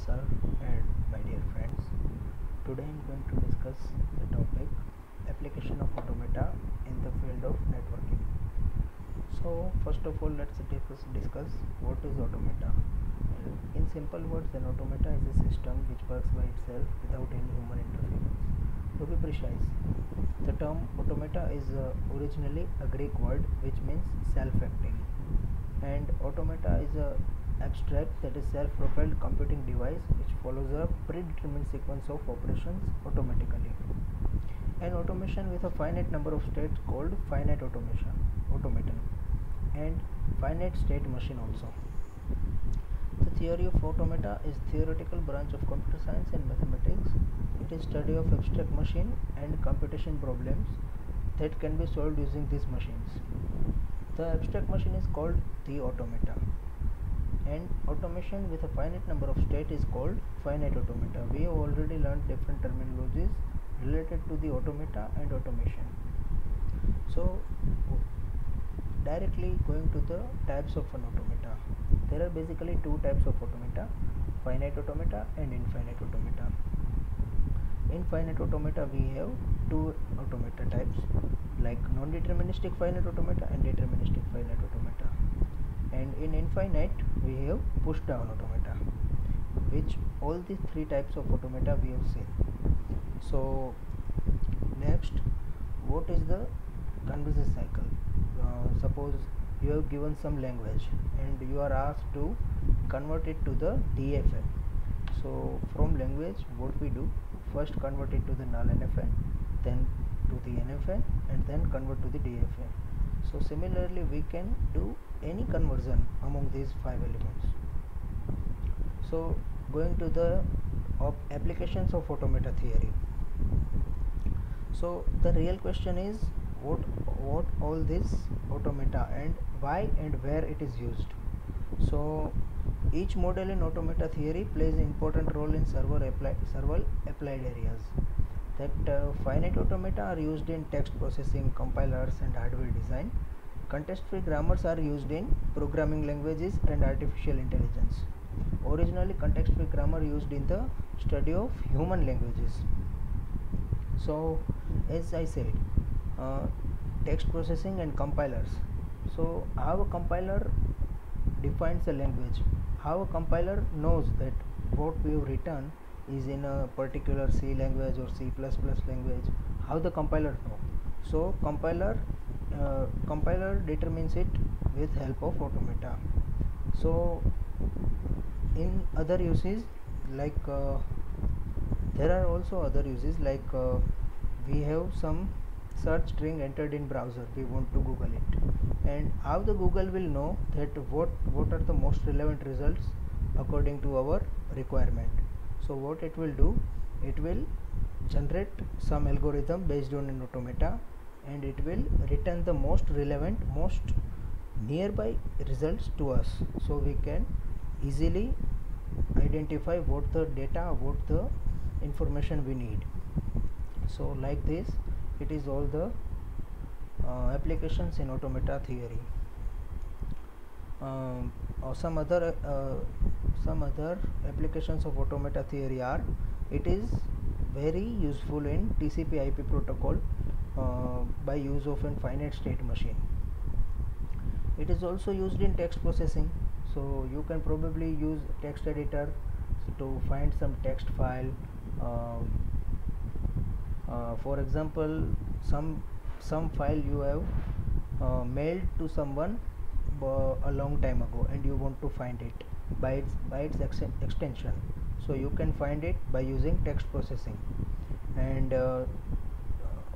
sir and my dear friends. Today I am going to discuss the topic application of automata in the field of networking. So first of all, let's discuss what is automata. In simple words, an automata is a system which works by itself without any human interference. To be precise, the term automata is originally a Greek word which means self-acting, and automata is a abstract, that is self-propelled computing device which follows a predetermined sequence of operations automatically. An automation with a finite number of states called finite automaton, and finite state machine also. The theory of automata is theoretical branch of computer science and mathematics. It is study of abstract machine and computation problems that can be solved using these machines. The abstract machine is called the automata, and automation with a finite number of states is called finite automata. We have already learned different terminologies related to the automata and automation. So directly going to the types of an automata. There are basically two types of automata: finite automata and infinite automata. In finite automata we have two automata types, like non-deterministic finite automata and deterministic finite automata. And in infinite we have push down automata, which all these three types of automata we have seen. So next, what is the conversion cycle? Suppose you have given some language and you are asked to convert it to the DFN. So from language, what we do, first convert it to the null NFN, then to the NFN, and then convert to the DFN. So similarly we can do any conversion among these five elements. So going to the applications of automata theory. So the real question is, what all this automata and why and where it is used. So each model in automata theory plays an important role in several applied areas. That finite automata are used in text processing, compilers and hardware design. Context-free grammars are used in programming languages and artificial intelligence. Originally, context-free grammar used in the study of human languages. So as I said, text processing and compilers. So how a compiler defines a language, how a compiler knows that what we have written is in a particular C language or C++ language, how the compiler know. So compiler determines it with help of automata. So in other uses, like there are also other uses, like we have some search string entered in browser, we want to Google it, and how the Google will know that what are the most relevant results according to our requirement. So what it will do, it will generate some algorithm based on an automata, and it will return the most relevant, most nearby results to us, so we can easily identify what the data, what the information we need. So like this, it is all the applications in automata theory. Or some other applications of automata theory are, it is very useful in TCP/IP protocol by use of a finite state machine. It is also used in text processing, so you can probably use text editor to find some text file. For example, some file you have mailed to someone a long time ago and you want to find it by its extension, so you can find it by using text processing. And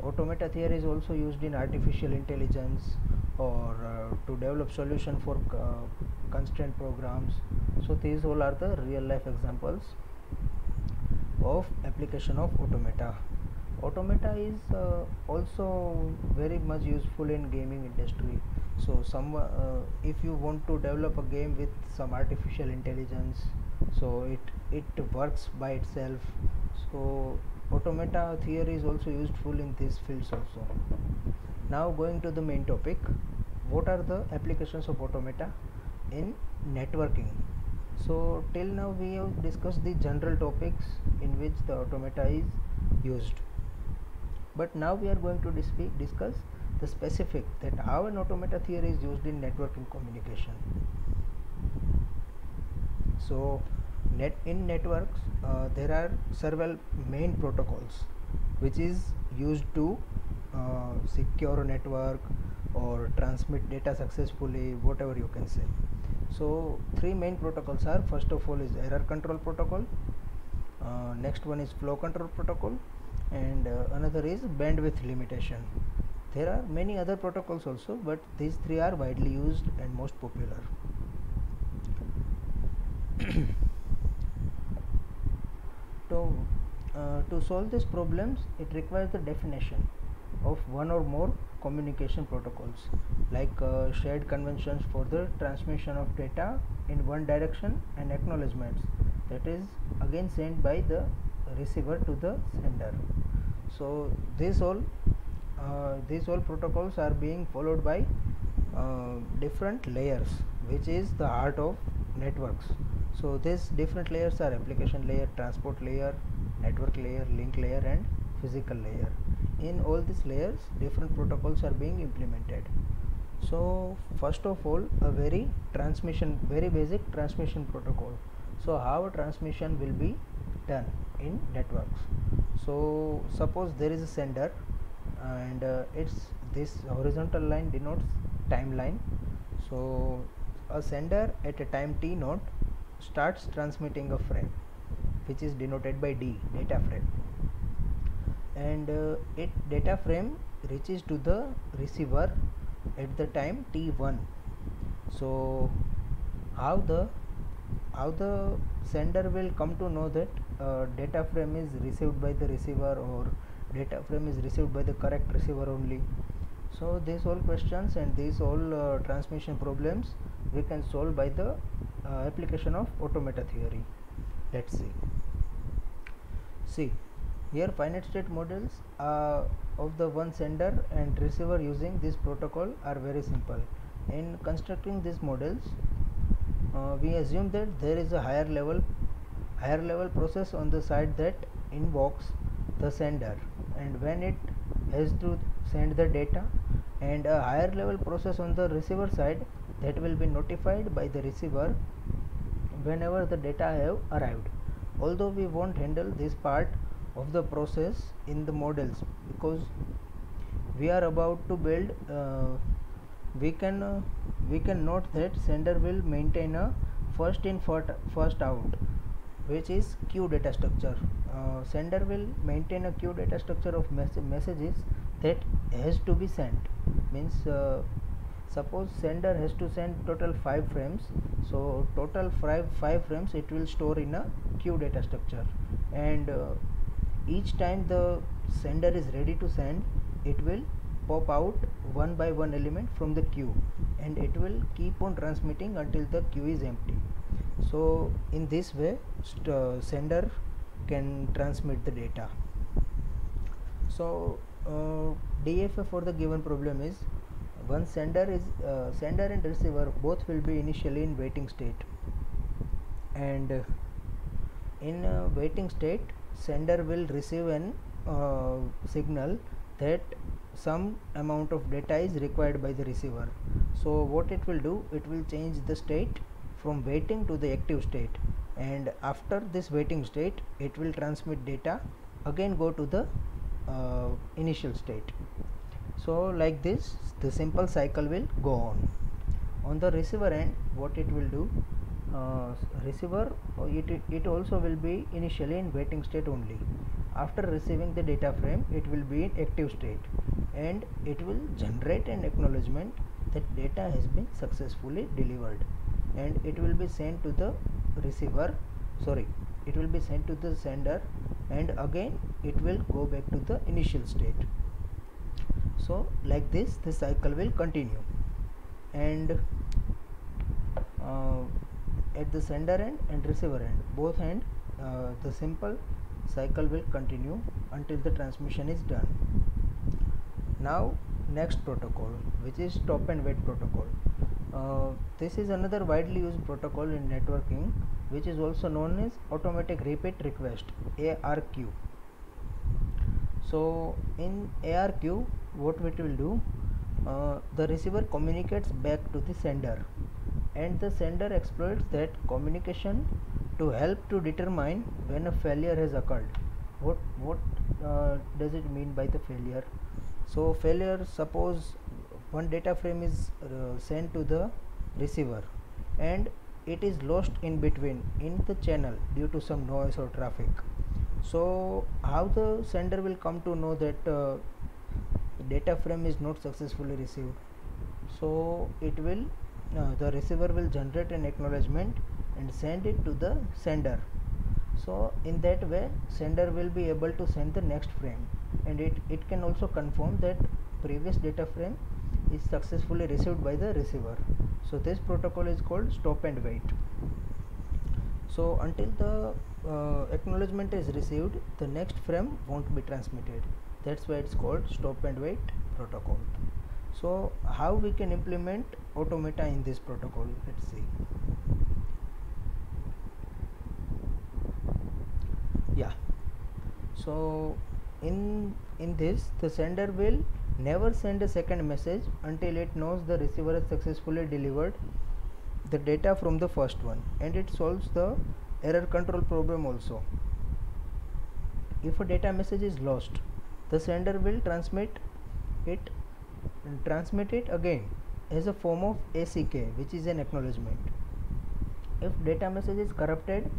automata theory is also used in artificial intelligence, or to develop solution for constraint programs. So these all are the real life examples of application of automata. Automata is also very much useful in gaming industry. So if you want to develop a game with some artificial intelligence, so it works by itself. So automata theory is also useful in these fields also. Now going to the main topic, what are the applications of automata in networking? So till now we have discussed the general topics in which the automata is used, but now we are going to discuss the specific, that how an automata theory is used in networking communication. So in networks there are several main protocols which is used to secure a network or transmit data successfully, whatever you can say. So three main protocols are, first of all is error control protocol, next one is flow control protocol, and another is bandwidth limitation. There are many other protocols also, but these three are widely used and most popular. To solve these problems, it requires the definition of one or more communication protocols, like shared conventions for the transmission of data in one direction and acknowledgements that is again sent by the receiver to the sender. So these all protocols are being followed by different layers, which is the heart of networks. So these different layers are application layer, transport layer, network layer, link layer, and physical layer. In all these layers, different protocols are being implemented. So first of all, a very basic transmission protocol. So how a transmission will be done in networks. So suppose there is a sender, and this horizontal line denotes timeline. So a sender at a time t naught starts transmitting a frame, which is denoted by D, data frame, and it data frame reaches to the receiver at the time t1. So how the sender will come to know that data frame is received by the receiver, or data frame is received by the correct receiver only? So these all questions and these all transmission problems we can solve by the application of automata theory. Let's see here, finite state models of the one sender and receiver using this protocol are very simple. In constructing these models, we assume that there is a higher level process on the side that invokes the sender, and when it has to send the data, and a higher level process on the receiver side that will be notified by the receiver whenever the data have arrived. Although we won't handle this part of the process in the models, because we are about to build we can note that sender will maintain a first in first out, which is queue data structure. Sender will maintain a queue data structure of messages that has to be sent. Means suppose sender has to send total 5 frames, so total 5 frames it will store in a queue data structure, and each time the sender is ready to send, it will pop out one by one element from the queue, and it will keep on transmitting until the queue is empty. So in this way sender can transmit the data. So DFA for the given problem is, one sender and receiver both will be initially in waiting state, and in waiting state sender will receive an signal that some amount of data is required by the receiver. So what it will do, it will change the state from waiting to the active state, and after this waiting state it will transmit data, again go to the initial state. So like this the simple cycle will go on. On the receiver end, what it will do, receiver it also will be initially in waiting state only. After receiving the data frame, it will be in active state, and it will generate an acknowledgement that data has been successfully delivered, and it will be sent to the it will be sent to the sender, and again it will go back to the initial state. So like this the cycle will continue, and at the sender end and receiver end, both end, the simple cycle will continue until the transmission is done. Now next protocol, which is stop and wait protocol. This is another widely used protocol in networking, which is also known as automatic repeat request, ARQ. So in ARQ, what it will do, the receiver communicates back to the sender, and the sender exploits that communication to help to determine when a failure has occurred. What does it mean by the failure? So failure, suppose one data frame is sent to the receiver and it is lost in between in the channel due to some noise or traffic. So how the sender will come to know that data frame is not successfully received? So it will the receiver will generate an acknowledgement and send it to the sender. So in that way sender will be able to send the next frame, and it can also confirm that previous data frame is successfully received by the receiver. So this protocol is called stop and wait. So until the acknowledgement is received, the next frame won't be transmitted. That's why it's called stop and wait protocol. So how we can implement automata in this protocol? Let's see. Yeah, so in this, the sender will never send a second message until it knows the receiver has successfully delivered the data from the first one, and it solves the error control problem also. If a data message is lost, the sender will transmit it again as a form of ACK, which is an acknowledgement. If data message is corrupted,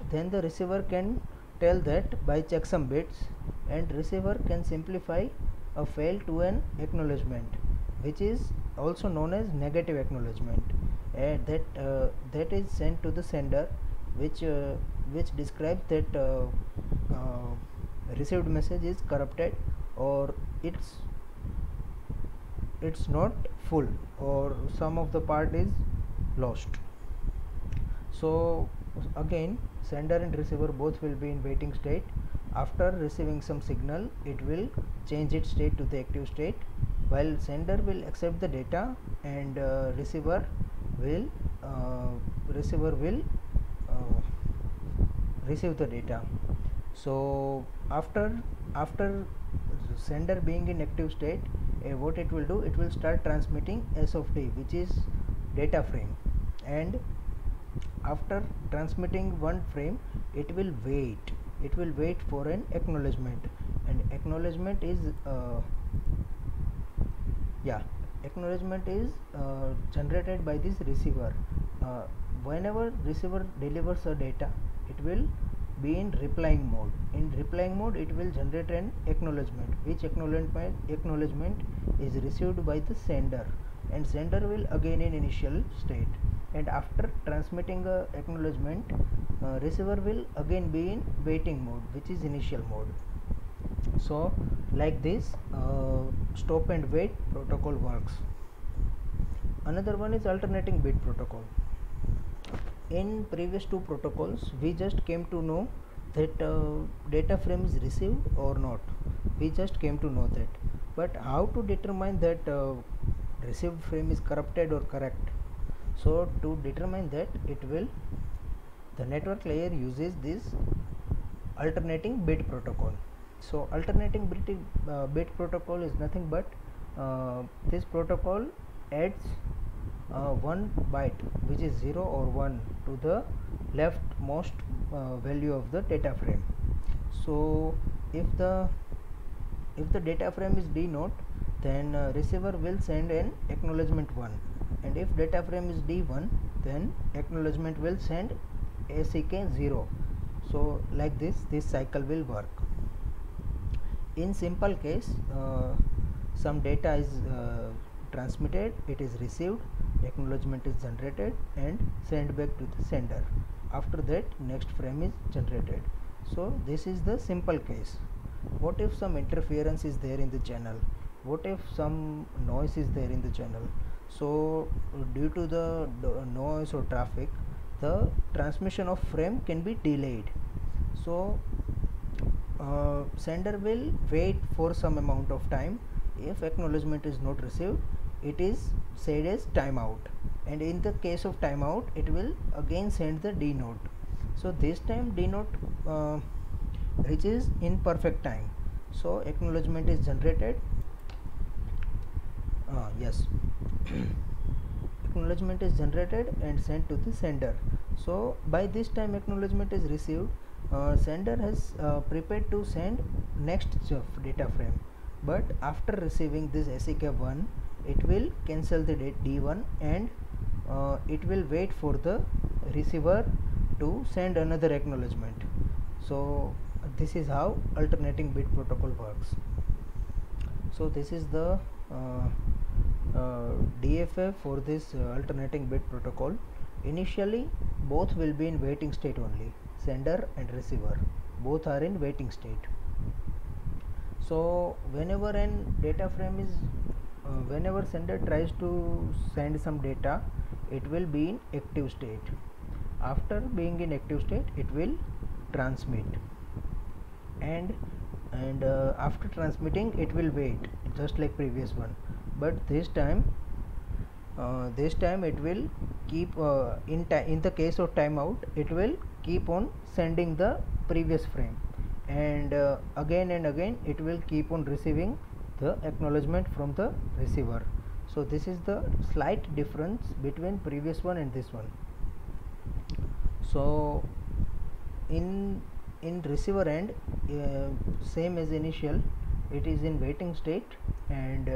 then the receiver can tell that by checksum bits, and receiver can simplify a fail to an acknowledgement, which is also known as negative acknowledgement, and that is sent to the sender, which describes that received message is corrupted, or it's not full, or some of the part is lost. So again, sender and receiver both will be in waiting state. After receiving some signal, it will change its state to the active state, while sender will accept the data, and receiver will receive the data. So after sender being in active state, what it will do, it will start transmitting S of t, which is data frame, and after transmitting one frame, it will wait for an acknowledgement, and acknowledgement is generated by this receiver. Whenever receiver delivers a data, it will be in replying mode. In replying mode, it will generate an acknowledgement, which acknowledgement is received by the sender, and sender will again in initial state, and after transmitting a acknowledgement, receiver will again be in waiting mode, which is initial mode. So like this stop and wait protocol works. Another one is alternating bit protocol. In previous two protocols, we just came to know that data frame is received or not. We just came to know that, but how to determine that received frame is corrupted or correct? So to determine that, the network layer uses this alternating bit protocol. So alternating bit protocol is nothing but this protocol adds one byte, which is 0 or 1, to the leftmost value of the data frame. So if the data frame is d0, then receiver will send an acknowledgement 1, and if data frame is d1, then acknowledgement will send ACK 0. So like this cycle will work. In simple case, some data is transmitted, it is received, acknowledgement is generated and sent back to the sender. After that, next frame is generated. So this is the simple case. What if some interference is there in the channel? What if some noise is there in the channel? So due to the noise or traffic, the transmission of frame can be delayed. So sender will wait for some amount of time. If acknowledgement is not received, it is said as timeout, and in the case of timeout it will again send the D note. So this time D note reaches in perfect time, so acknowledgement is generated. Yes. Acknowledgement is generated and sent to the sender. So by this time acknowledgement is received, sender has prepared to send next data frame, but after receiving this ACK1 it will cancel the D1 and it will wait for the receiver to send another acknowledgement. So this is how alternating bit protocol works. So this is the DFA for this alternating bit protocol. Initially both will be in waiting state only, sender and receiver both are in waiting state. So whenever an data frame is whenever sender tries to send some data, it will be in active state. After being in active state it will transmit, and after transmitting it will wait just like previous one, but this time it will keep in the case of timeout it will keep on sending the previous frame, and again and again it will keep on receiving the acknowledgement from the receiver. So this is the slight difference between previous one and this one. So in receiver end, same as initial, it is in waiting state, and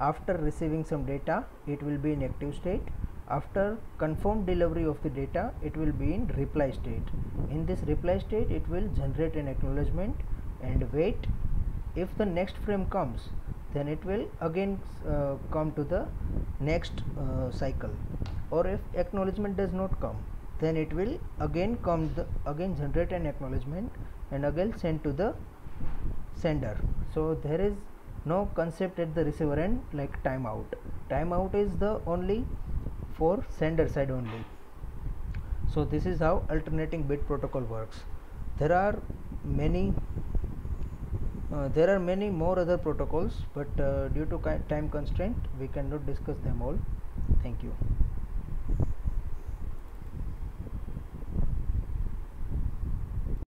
after receiving some data it will be in active state. After confirmed delivery of the data it will be in reply state. In this reply state it will generate an acknowledgement and wait. If the next frame comes, then it will again come to the next cycle, or if acknowledgement does not come, then it will again again generate an acknowledgement and again send to the sender. So there is no concept at the receiver end like timeout. Timeout is the only for sender side only. So this is how alternating bit protocol works. There are many more other protocols, but due to time constraint we cannot discuss them all. Thank you.